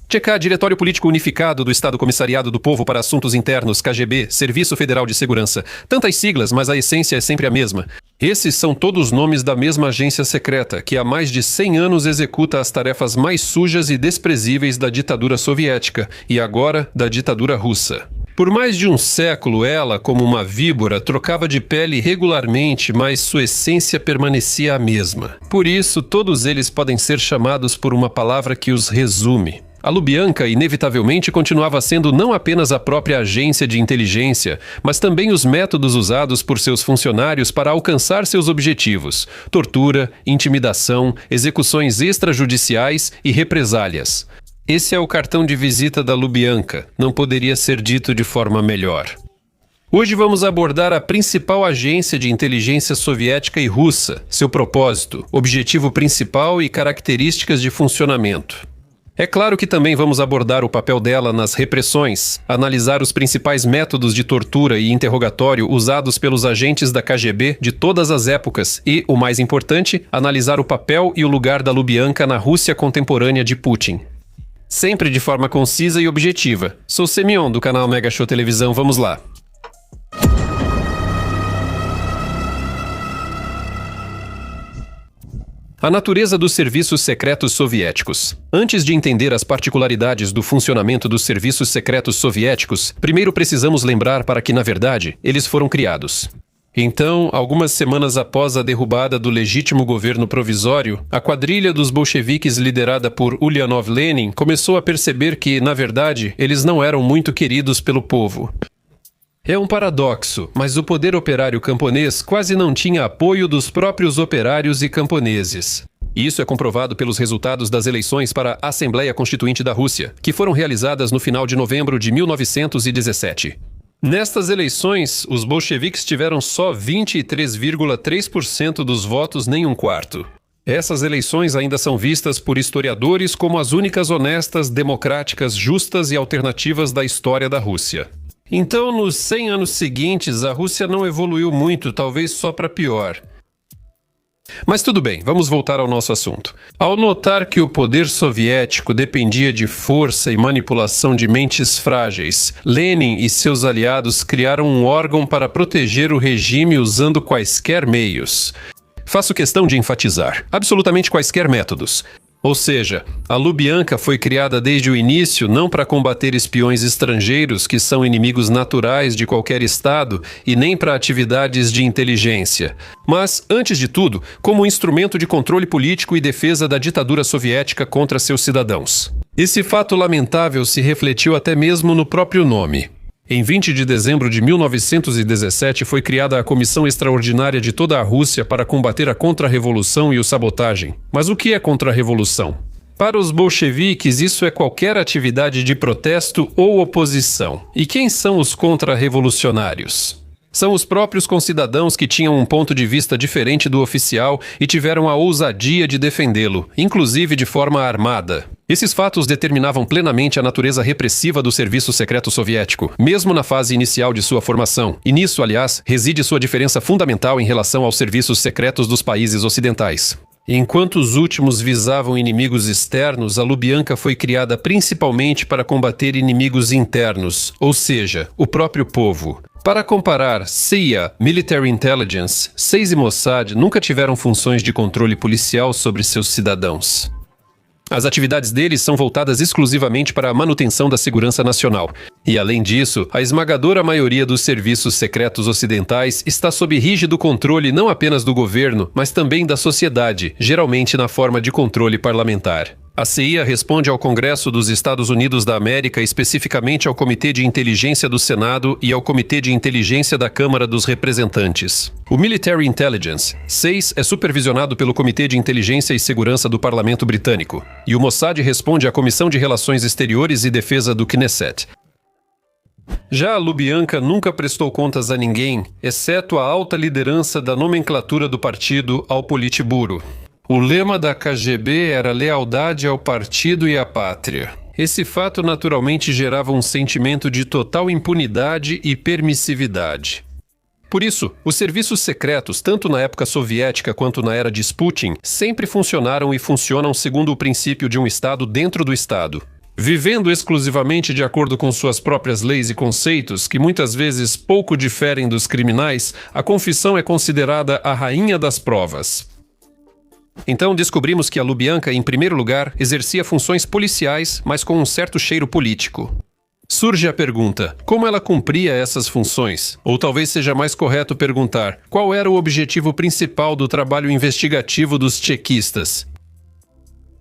CPK, Diretório Político Unificado do Estado Comissariado do Povo para Assuntos Internos, KGB, Serviço Federal de Segurança. Tantas siglas, mas a essência é sempre a mesma. Esses são todos nomes da mesma agência secreta, que há mais de 100 anos executa as tarefas mais sujas e desprezíveis da ditadura soviética e agora da ditadura russa. Por mais de um século, ela, como uma víbora, trocava de pele regularmente, mas sua essência permanecia a mesma. Por isso, todos eles podem ser chamados por uma palavra que os resume. A Lubyanka, inevitavelmente, continuava sendo não apenas a própria agência de inteligência, mas também os métodos usados por seus funcionários para alcançar seus objetivos: tortura, intimidação, execuções extrajudiciais e represálias. Esse é o cartão de visita da Lubyanka, não poderia ser dito de forma melhor. Hoje vamos abordar a principal agência de inteligência soviética e russa, seu propósito, objetivo principal e características de funcionamento. É claro que também vamos abordar o papel dela nas repressões, analisar os principais métodos de tortura e interrogatório usados pelos agentes da KGB de todas as épocas e, o mais importante, analisar o papel e o lugar da Lubyanka na Rússia contemporânea de Putin. Sempre de forma concisa e objetiva. Sou Semyon, do canal Mega Show Televisão, vamos lá. A natureza dos serviços secretos soviéticos. Antes de entender as particularidades do funcionamento dos serviços secretos soviéticos, primeiro precisamos lembrar para que, na verdade, eles foram criados. Então, algumas semanas após a derrubada do legítimo governo provisório, a quadrilha dos bolcheviques liderada por Ulyanov Lenin começou a perceber que, na verdade, eles não eram muito queridos pelo povo. É um paradoxo, mas o poder operário camponês quase não tinha apoio dos próprios operários e camponeses. Isso é comprovado pelos resultados das eleições para a Assembleia Constituinte da Rússia, que foram realizadas no final de novembro de 1917. Nestas eleições, os bolcheviques tiveram só 23,3% dos votos, nem um quarto. Essas eleições ainda são vistas por historiadores como as únicas honestas, democráticas, justas e alternativas da história da Rússia. Então, nos 100 anos seguintes, a Rússia não evoluiu muito, talvez só para pior. Mas tudo bem, vamos voltar ao nosso assunto. Ao notar que o poder soviético dependia de força e manipulação de mentes frágeis, Lenin e seus aliados criaram um órgão para proteger o regime usando quaisquer meios. Faço questão de enfatizar, absolutamente quaisquer métodos. Ou seja, a Lubyanka foi criada desde o início não para combater espiões estrangeiros, que são inimigos naturais de qualquer Estado, e nem para atividades de inteligência, mas, antes de tudo, como instrumento de controle político e defesa da ditadura soviética contra seus cidadãos. Esse fato lamentável se refletiu até mesmo no próprio nome. Em 20 de dezembro de 1917 foi criada a Comissão Extraordinária de toda a Rússia para combater a contra-revolução e o sabotagem. Mas o que é contra-revolução? Para os bolcheviques, isso é qualquer atividade de protesto ou oposição. E quem são os contra-revolucionários? São os próprios concidadãos que tinham um ponto de vista diferente do oficial e tiveram a ousadia de defendê-lo, inclusive de forma armada. Esses fatos determinavam plenamente a natureza repressiva do serviço secreto soviético, mesmo na fase inicial de sua formação. E nisso, aliás, reside sua diferença fundamental em relação aos serviços secretos dos países ocidentais. Enquanto os últimos visavam inimigos externos, a Lubyanka foi criada principalmente para combater inimigos internos, ou seja, o próprio povo. Para comparar, CIA, Military Intelligence, SEIS e Mossad nunca tiveram funções de controle policial sobre seus cidadãos. As atividades deles são voltadas exclusivamente para a manutenção da segurança nacional. E, além disso, a esmagadora maioria dos serviços secretos ocidentais está sob rígido controle não apenas do governo, mas também da sociedade, geralmente na forma de controle parlamentar. A CIA responde ao Congresso dos Estados Unidos da América, especificamente ao Comitê de Inteligência do Senado e ao Comitê de Inteligência da Câmara dos Representantes. O Military Intelligence, SEIS, é supervisionado pelo Comitê de Inteligência e Segurança do Parlamento Britânico, e o Mossad responde à Comissão de Relações Exteriores e Defesa do Knesset. Já a Lubyanka nunca prestou contas a ninguém, exceto a alta liderança da nomenclatura do partido ao Politburo. O lema da KGB era lealdade ao partido e à pátria. Esse fato naturalmente gerava um sentimento de total impunidade e permissividade. Por isso, os serviços secretos, tanto na época soviética quanto na era de Putin, sempre funcionaram e funcionam segundo o princípio de um Estado dentro do Estado. Vivendo exclusivamente de acordo com suas próprias leis e conceitos, que muitas vezes pouco diferem dos criminais, a confissão é considerada a rainha das provas. Então descobrimos que a Lubyanka, em primeiro lugar, exercia funções policiais, mas com um certo cheiro político. Surge a pergunta: como ela cumpria essas funções? Ou talvez seja mais correto perguntar: qual era o objetivo principal do trabalho investigativo dos tchequistas?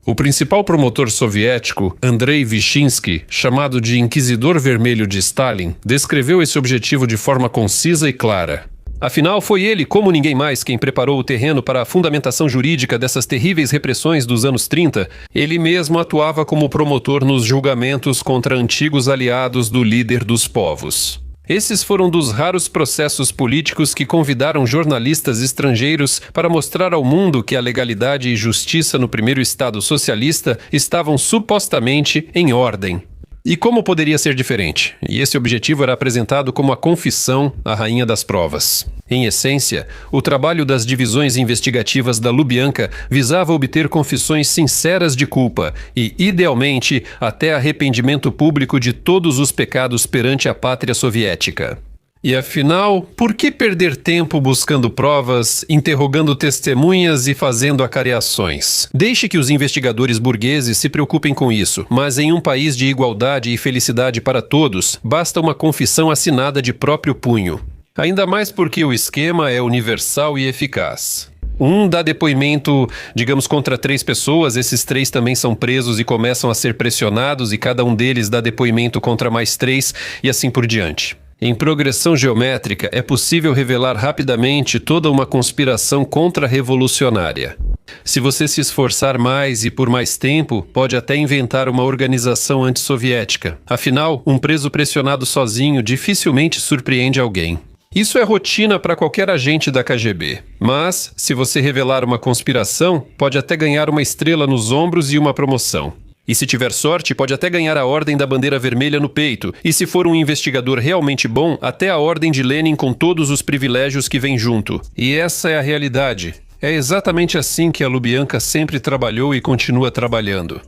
O principal promotor soviético, Andrei Vyshinsky, chamado de Inquisidor Vermelho de Stalin, descreveu esse objetivo de forma concisa e clara. Afinal, foi ele, como ninguém mais, quem preparou o terreno para a fundamentação jurídica dessas terríveis repressões dos anos 30. Ele mesmo atuava como promotor nos julgamentos contra antigos aliados do líder dos povos. Esses foram dos raros processos políticos que convidaram jornalistas estrangeiros para mostrar ao mundo que a legalidade e justiça no primeiro Estado socialista estavam supostamente em ordem. E como poderia ser diferente? E esse objetivo era apresentado como a confissão, a rainha das provas. Em essência, o trabalho das divisões investigativas da Lubyanka visava obter confissões sinceras de culpa e, idealmente, até arrependimento público de todos os pecados perante a pátria soviética. E afinal, por que perder tempo buscando provas, interrogando testemunhas e fazendo acareações? Deixe que os investigadores burgueses se preocupem com isso, mas em um país de igualdade e felicidade para todos, basta uma confissão assinada de próprio punho. Ainda mais porque o esquema é universal e eficaz. Um dá depoimento, digamos, contra 3 pessoas, esses 3 também são presos e começam a ser pressionados e cada um deles dá depoimento contra mais 3 e assim por diante. Em progressão geométrica, é possível revelar rapidamente toda uma conspiração contra-revolucionária. Se você se esforçar mais e por mais tempo, pode até inventar uma organização antissoviética. Afinal, um preso pressionado sozinho dificilmente surpreende alguém. Isso é rotina para qualquer agente da KGB. Mas, se você revelar uma conspiração, pode até ganhar uma estrela nos ombros e uma promoção. E se tiver sorte, pode até ganhar a Ordem da Bandeira Vermelha no peito. E se for um investigador realmente bom, até a Ordem de Lenin com todos os privilégios que vem junto. E essa é a realidade. É exatamente assim que a Lubyanka sempre trabalhou e continua trabalhando.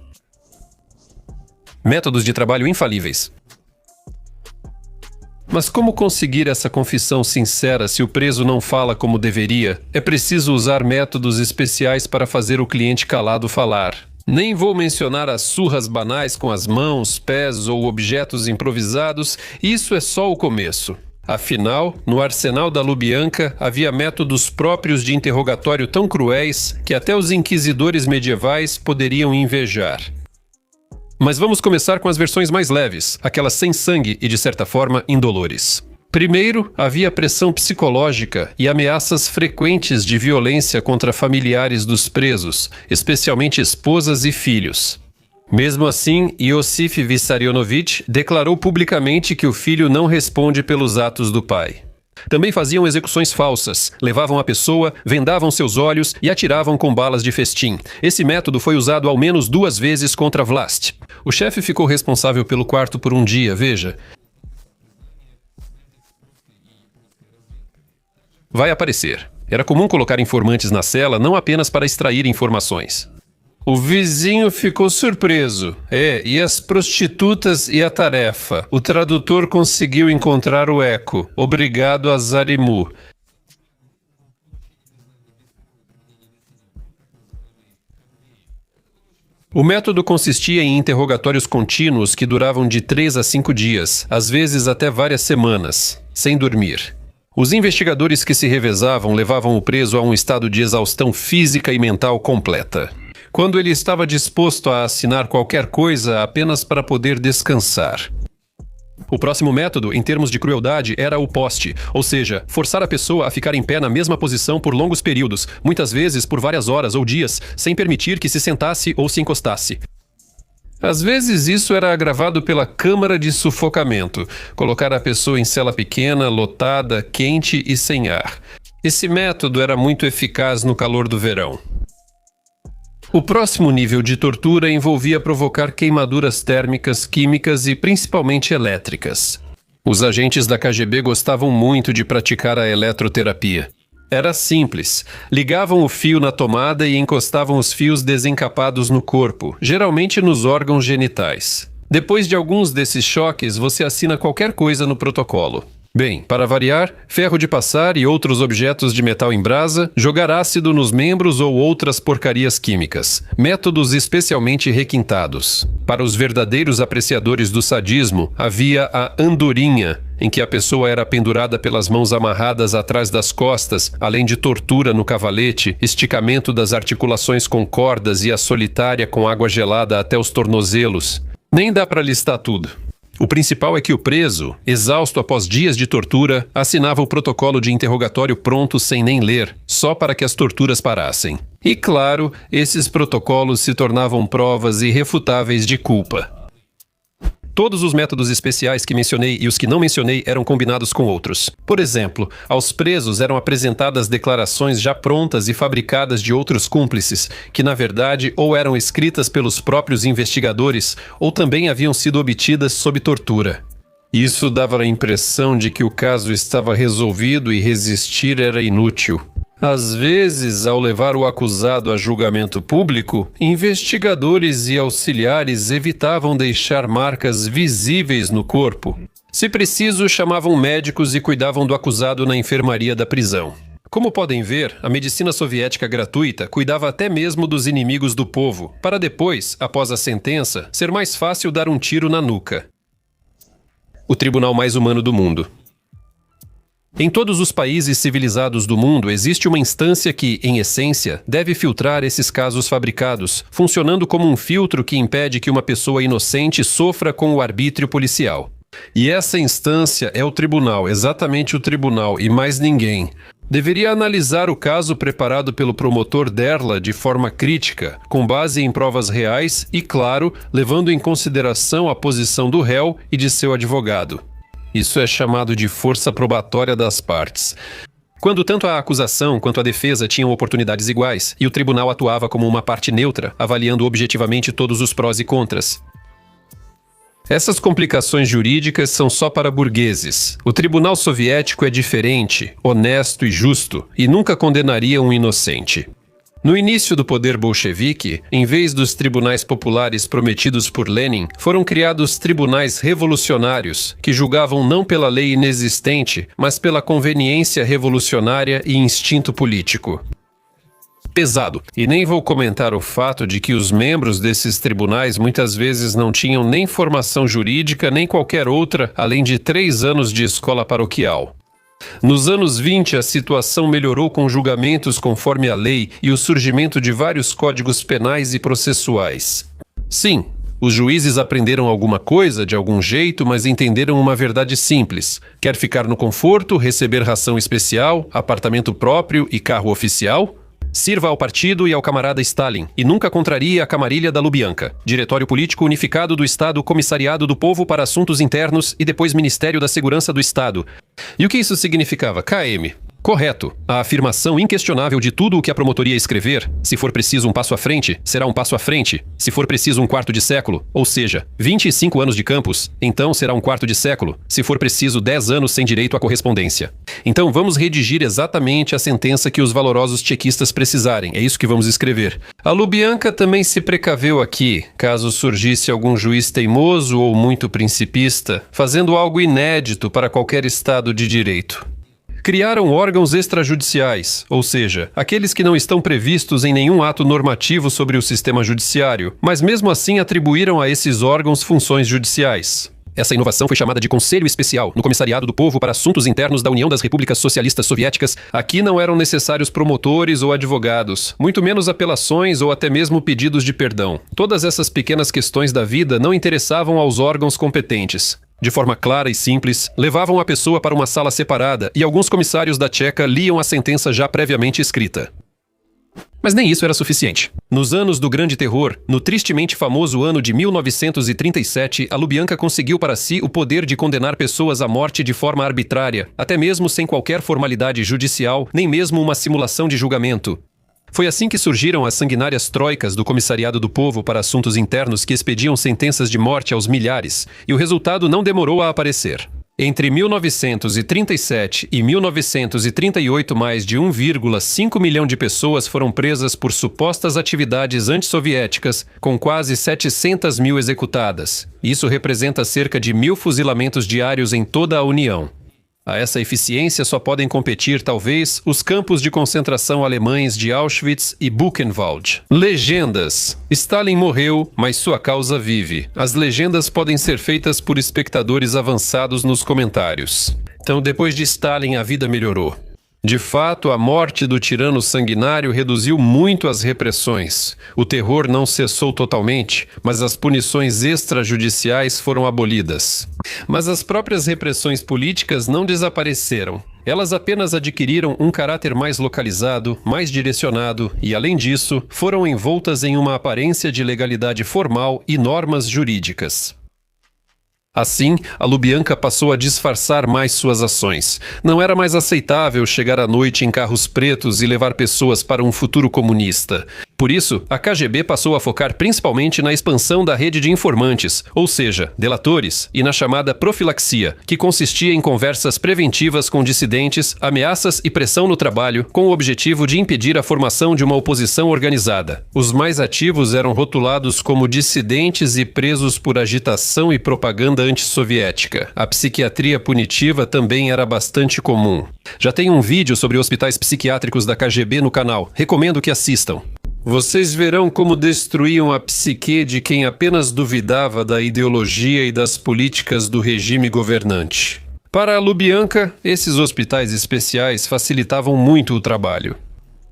Métodos de trabalho infalíveis. Mas como conseguir essa confissão sincera se o preso não fala como deveria? É preciso usar métodos especiais para fazer o cliente calado falar. Nem vou mencionar as surras banais com as mãos, pés ou objetos improvisados, isso é só o começo. Afinal, no arsenal da Lubyanka havia métodos próprios de interrogatório tão cruéis que até os inquisidores medievais poderiam invejar. Mas vamos começar com as versões mais leves, aquelas sem sangue e, de certa forma, indolores. Primeiro, havia pressão psicológica e ameaças frequentes de violência contra familiares dos presos, especialmente esposas e filhos. Mesmo assim, Iosif Vissarionovich declarou publicamente que o filho não responde pelos atos do pai. Também faziam execuções falsas, levavam a pessoa, vendavam seus olhos e atiravam com balas de festim. Esse método foi usado ao menos 2 vezes contra Vlast. O chefe ficou responsável pelo quarto por um dia, veja. Vai aparecer. Era comum colocar informantes na cela não apenas para extrair informações. O vizinho ficou surpreso. E as prostitutas e a tarefa. O tradutor conseguiu encontrar o eco. Obrigado a Zarimu. O método consistia em interrogatórios contínuos que duravam de 3 a 5 dias, às vezes até várias semanas, sem dormir. Os investigadores que se revezavam levavam o preso a um estado de exaustão física e mental completa. Quando ele estava disposto a assinar qualquer coisa apenas para poder descansar. O próximo método, em termos de crueldade, era o poste, ou seja, forçar a pessoa a ficar em pé na mesma posição por longos períodos, muitas vezes por várias horas ou dias, sem permitir que se sentasse ou se encostasse. Às vezes isso era agravado pela câmara de sufocamento, colocar a pessoa em cela pequena, lotada, quente e sem ar. Esse método era muito eficaz no calor do verão. O próximo nível de tortura envolvia provocar queimaduras térmicas, químicas e principalmente elétricas. Os agentes da KGB gostavam muito de praticar a eletroterapia. Era simples. Ligavam o fio na tomada e encostavam os fios desencapados no corpo, geralmente nos órgãos genitais. Depois de alguns desses choques, você assina qualquer coisa no protocolo. Bem, para variar, ferro de passar e outros objetos de metal em brasa, jogar ácido nos membros ou outras porcarias químicas. Métodos especialmente requintados. Para os verdadeiros apreciadores do sadismo, havia a andorinha, em que a pessoa era pendurada pelas mãos amarradas atrás das costas, além de tortura no cavalete, esticamento das articulações com cordas e a solitária com água gelada até os tornozelos. Nem dá para listar tudo. O principal é que o preso, exausto após dias de tortura, assinava o protocolo de interrogatório pronto sem nem ler, só para que as torturas parassem. E claro, esses protocolos se tornavam provas irrefutáveis de culpa. Todos os métodos especiais que mencionei e os que não mencionei eram combinados com outros. Por exemplo, aos presos eram apresentadas declarações já prontas e fabricadas de outros cúmplices, que na verdade ou eram escritas pelos próprios investigadores ou também haviam sido obtidas sob tortura. Isso dava a impressão de que o caso estava resolvido e resistir era inútil. Às vezes, ao levar o acusado a julgamento público, investigadores e auxiliares evitavam deixar marcas visíveis no corpo. Se preciso, chamavam médicos e cuidavam do acusado na enfermaria da prisão. Como podem ver, a medicina soviética gratuita cuidava até mesmo dos inimigos do povo, para depois, após a sentença, ser mais fácil dar um tiro na nuca. O tribunal mais humano do mundo. Em todos os países civilizados do mundo existe uma instância que, em essência, deve filtrar esses casos fabricados, funcionando como um filtro que impede que uma pessoa inocente sofra com o arbítrio policial. E essa instância é o tribunal, exatamente o tribunal, e mais ninguém. Deveria analisar o caso preparado pelo promotor Derla de forma crítica, com base em provas reais e, claro, levando em consideração a posição do réu e de seu advogado. Isso é chamado de força probatória das partes. Quando tanto a acusação quanto a defesa tinham oportunidades iguais, e o tribunal atuava como uma parte neutra, avaliando objetivamente todos os prós e contras. Essas complicações jurídicas são só para burgueses. O tribunal soviético é diferente, honesto e justo, e nunca condenaria um inocente. No início do poder bolchevique, em vez dos tribunais populares prometidos por Lenin, foram criados tribunais revolucionários, que julgavam não pela lei inexistente, mas pela conveniência revolucionária e instinto político. Pesado. E nem vou comentar o fato de que os membros desses tribunais muitas vezes não tinham nem formação jurídica nem qualquer outra, além de 3 anos de escola paroquial. Nos anos 20, a situação melhorou com julgamentos conforme a lei e o surgimento de vários códigos penais e processuais. Sim, os juízes aprenderam alguma coisa de algum jeito, mas entenderam uma verdade simples. Quer ficar no conforto, receber ração especial, apartamento próprio e carro oficial? Sirva ao partido e ao camarada Stalin, e nunca contrarie a camarilha da Lubianka, Diretório Político Unificado do Estado Comissariado do Povo para Assuntos Internos e depois Ministério da Segurança do Estado. E o que isso significava? KM. Correto. A afirmação inquestionável de tudo o que a promotoria escrever, se for preciso um passo à frente, será um passo à frente. Se for preciso um quarto de século, ou seja, 25 anos de campus, então será um quarto de século. Se for preciso 10 anos sem direito à correspondência. Então vamos redigir exatamente a sentença que os valorosos tchequistas precisarem. É isso que vamos escrever. A Lubianka também se precaveu aqui, caso surgisse algum juiz teimoso ou muito principista, fazendo algo inédito para qualquer estado de direito. Criaram órgãos extrajudiciais, ou seja, aqueles que não estão previstos em nenhum ato normativo sobre o sistema judiciário, mas mesmo assim atribuíram a esses órgãos funções judiciais. Essa inovação foi chamada de Conselho Especial, no Comissariado do Povo para Assuntos Internos da União das Repúblicas Socialistas Soviéticas. Aqui não eram necessários promotores ou advogados, muito menos apelações ou até mesmo pedidos de perdão. Todas essas pequenas questões da vida não interessavam aos órgãos competentes. De forma clara e simples, levavam a pessoa para uma sala separada e alguns comissários da Tcheca liam a sentença já previamente escrita. Mas nem isso era suficiente. Nos anos do Grande Terror, no tristemente famoso ano de 1937, a Lubianka conseguiu para si o poder de condenar pessoas à morte de forma arbitrária, até mesmo sem qualquer formalidade judicial, nem mesmo uma simulação de julgamento. Foi assim que surgiram as sanguinárias troicas do Comissariado do Povo para Assuntos Internos que expediam sentenças de morte aos milhares, e o resultado não demorou a aparecer. Entre 1937 e 1938, mais de 1,5 milhão de pessoas foram presas por supostas atividades antissoviéticas, com quase 700 mil executadas. Isso representa cerca de 1.000 fuzilamentos diários em toda a União. A essa eficiência só podem competir, talvez, os campos de concentração alemães de Auschwitz e Buchenwald. Legendas. Stalin morreu, mas sua causa vive. As legendas podem ser feitas por espectadores avançados nos comentários. Então, depois de Stalin, a vida melhorou. De fato, a morte do tirano sanguinário reduziu muito as repressões. O terror não cessou totalmente, mas as punições extrajudiciais foram abolidas. Mas as próprias repressões políticas não desapareceram. Elas apenas adquiriram um caráter mais localizado, mais direcionado e, além disso, foram envoltas em uma aparência de legalidade formal e normas jurídicas. Assim, a Lubyanka passou a disfarçar mais suas ações. Não era mais aceitável chegar à noite em carros pretos e levar pessoas para um futuro comunista. Por isso, a KGB passou a focar principalmente na expansão da rede de informantes, ou seja, delatores, e na chamada profilaxia, que consistia em conversas preventivas com dissidentes, ameaças e pressão no trabalho, com o objetivo de impedir a formação de uma oposição organizada. Os mais ativos eram rotulados como dissidentes e presos por agitação e propaganda antissoviética. A psiquiatria punitiva também era bastante comum. Já tem um vídeo sobre hospitais psiquiátricos da KGB no canal. Recomendo que assistam. Vocês verão como destruíam a psique de quem apenas duvidava da ideologia e das políticas do regime governante. Para a Lubyanka, esses hospitais especiais facilitavam muito o trabalho.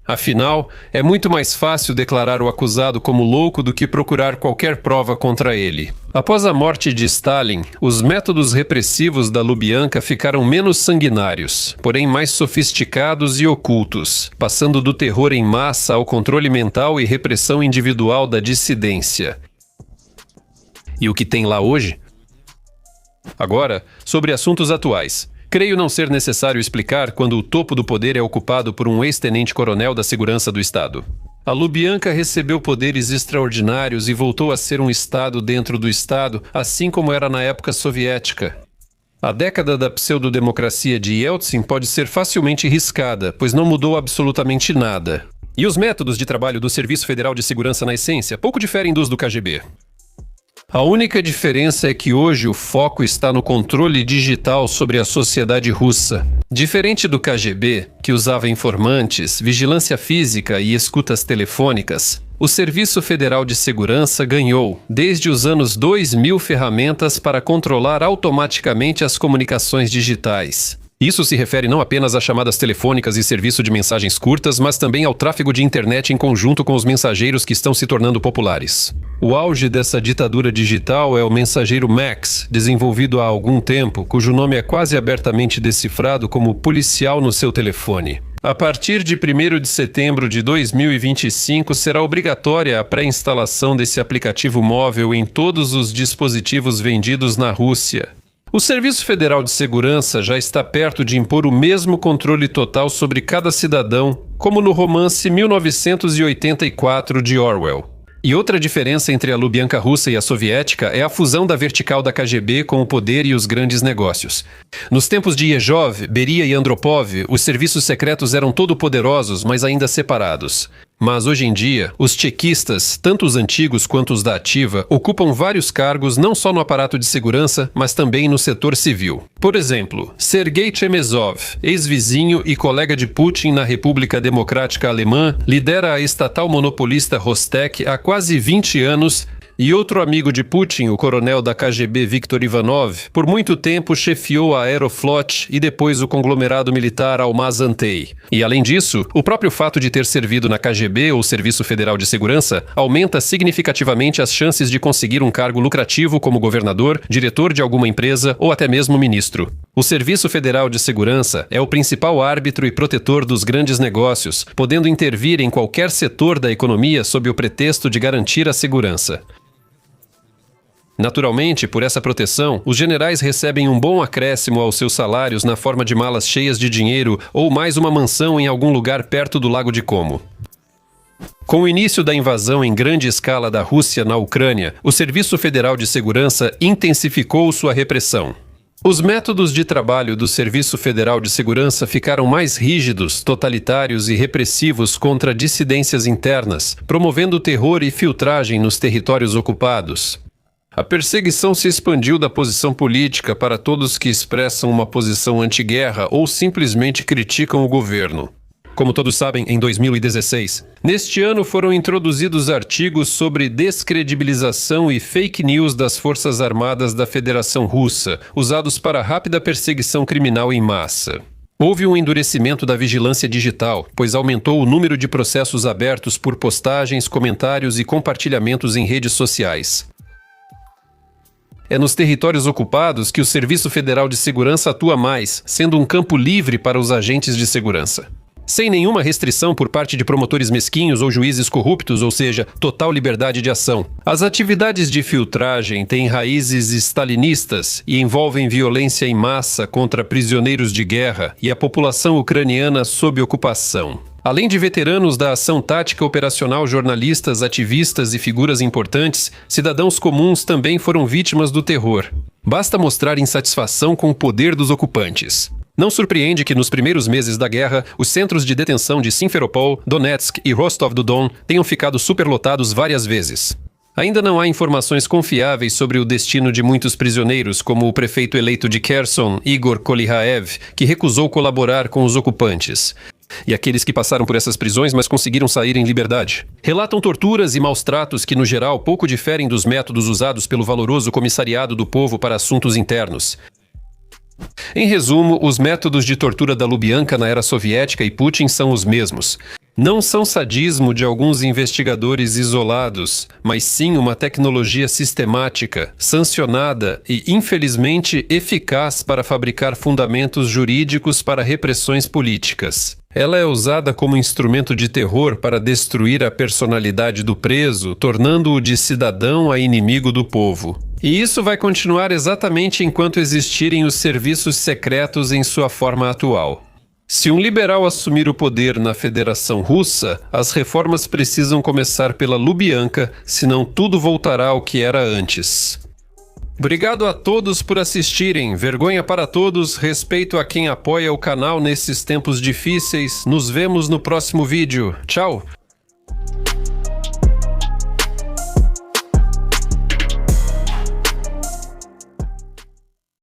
Afinal, é muito mais fácil declarar o acusado como louco do que procurar qualquer prova contra ele. Após a morte de Stalin, os métodos repressivos da Lubyanka ficaram menos sanguinários, porém mais sofisticados e ocultos, passando do terror em massa ao controle mental e repressão individual da dissidência. E o que tem lá hoje? Agora, sobre assuntos atuais. Creio não ser necessário explicar quando o topo do poder é ocupado por um ex-tenente-coronel da Segurança do Estado. A Lubyanka recebeu poderes extraordinários e voltou a ser um Estado dentro do Estado, assim como era na época soviética. A década da pseudodemocracia de Yeltsin pode ser facilmente riscada, pois não mudou absolutamente nada. E os métodos de trabalho do Serviço Federal de Segurança, na essência, pouco diferem dos do KGB. A única diferença é que hoje o foco está no controle digital sobre a sociedade russa. Diferente do KGB, que usava informantes, vigilância física e escutas telefônicas, o Serviço Federal de Segurança ganhou, desde os anos 2000, ferramentas para controlar automaticamente as comunicações digitais. Isso se refere não apenas a chamadas telefônicas e serviço de mensagens curtas, mas também ao tráfego de internet em conjunto com os mensageiros que estão se tornando populares. O auge dessa ditadura digital é o mensageiro Max, desenvolvido há algum tempo, cujo nome é quase abertamente decifrado como policial no seu telefone. A partir de 1º de setembro de 2025, será obrigatória a pré-instalação desse aplicativo móvel em todos os dispositivos vendidos na Rússia. O Serviço Federal de Segurança já está perto de impor o mesmo controle total sobre cada cidadão, como no romance 1984 de Orwell. E outra diferença entre a Lubyanka russa e a soviética é a fusão da vertical da KGB com o poder e os grandes negócios. Nos tempos de Yezhov, Beria e Andropov, os serviços secretos eram todo-poderosos, mas ainda separados. Mas hoje em dia, os tchequistas, tanto os antigos quanto os da ativa, ocupam vários cargos não só no aparato de segurança, mas também no setor civil. Por exemplo, Sergei Chemezov, ex-vizinho e colega de Putin na República Democrática Alemã, lidera a estatal monopolista Rostec há quase 20 anos, e outro amigo de Putin, o coronel da KGB Viktor Ivanov, por muito tempo chefiou a Aeroflot e depois o conglomerado militar Almaz-Antey. E além disso, o próprio fato de ter servido na KGB ou Serviço Federal de Segurança aumenta significativamente as chances de conseguir um cargo lucrativo como governador, diretor de alguma empresa ou até mesmo ministro. O Serviço Federal de Segurança é o principal árbitro e protetor dos grandes negócios, podendo intervir em qualquer setor da economia sob o pretexto de garantir a segurança. Naturalmente, por essa proteção, os generais recebem um bom acréscimo aos seus salários na forma de malas cheias de dinheiro ou mais uma mansão em algum lugar perto do Lago de Como. Com o início da invasão em grande escala da Rússia na Ucrânia, o Serviço Federal de Segurança intensificou sua repressão. Os métodos de trabalho do Serviço Federal de Segurança ficaram mais rígidos, totalitários e repressivos contra dissidências internas, promovendo terror e filtragem nos territórios ocupados. A perseguição se expandiu da posição política para todos que expressam uma posição anti-guerra ou simplesmente criticam o governo. Como todos sabem, em 2016, neste ano foram introduzidos artigos sobre descredibilização e fake news das Forças Armadas da Federação Russa, usados para rápida perseguição criminal em massa. Houve um endurecimento da vigilância digital, pois aumentou o número de processos abertos por postagens, comentários e compartilhamentos em redes sociais. É nos territórios ocupados que o Serviço Federal de Segurança atua mais, sendo um campo livre para os agentes de segurança. Sem nenhuma restrição por parte de promotores mesquinhos ou juízes corruptos, ou seja, total liberdade de ação. As atividades de filtragem têm raízes stalinistas e envolvem violência em massa contra prisioneiros de guerra e a população ucraniana sob ocupação. Além de veteranos da ação tática operacional, jornalistas, ativistas e figuras importantes, cidadãos comuns também foram vítimas do terror. Basta mostrar insatisfação com o poder dos ocupantes. Não surpreende que nos primeiros meses da guerra, os centros de detenção de Simferopol, Donetsk e Rostov-do-Don tenham ficado superlotados várias vezes. Ainda não há informações confiáveis sobre o destino de muitos prisioneiros, como o prefeito eleito de Kherson, Igor Kolihaev, que recusou colaborar com os ocupantes. E aqueles que passaram por essas prisões, mas conseguiram sair em liberdade. Relatam torturas e maus tratos que, no geral, pouco diferem dos métodos usados pelo valoroso Comissariado do Povo para Assuntos Internos. Em resumo, os métodos de tortura da Lubyanka na era soviética e Putin são os mesmos. Não são sadismo de alguns investigadores isolados, mas sim uma tecnologia sistemática, sancionada e, infelizmente, eficaz para fabricar fundamentos jurídicos para repressões políticas. Ela é usada como instrumento de terror para destruir a personalidade do preso, tornando-o de cidadão a inimigo do povo. E isso vai continuar exatamente enquanto existirem os serviços secretos em sua forma atual. Se um liberal assumir o poder na Federação Russa, as reformas precisam começar pela Lubyanka, senão tudo voltará ao que era antes. Obrigado a todos por assistirem. Vergonha para todos, respeito a quem apoia o canal nesses tempos difíceis. Nos vemos no próximo vídeo. Tchau!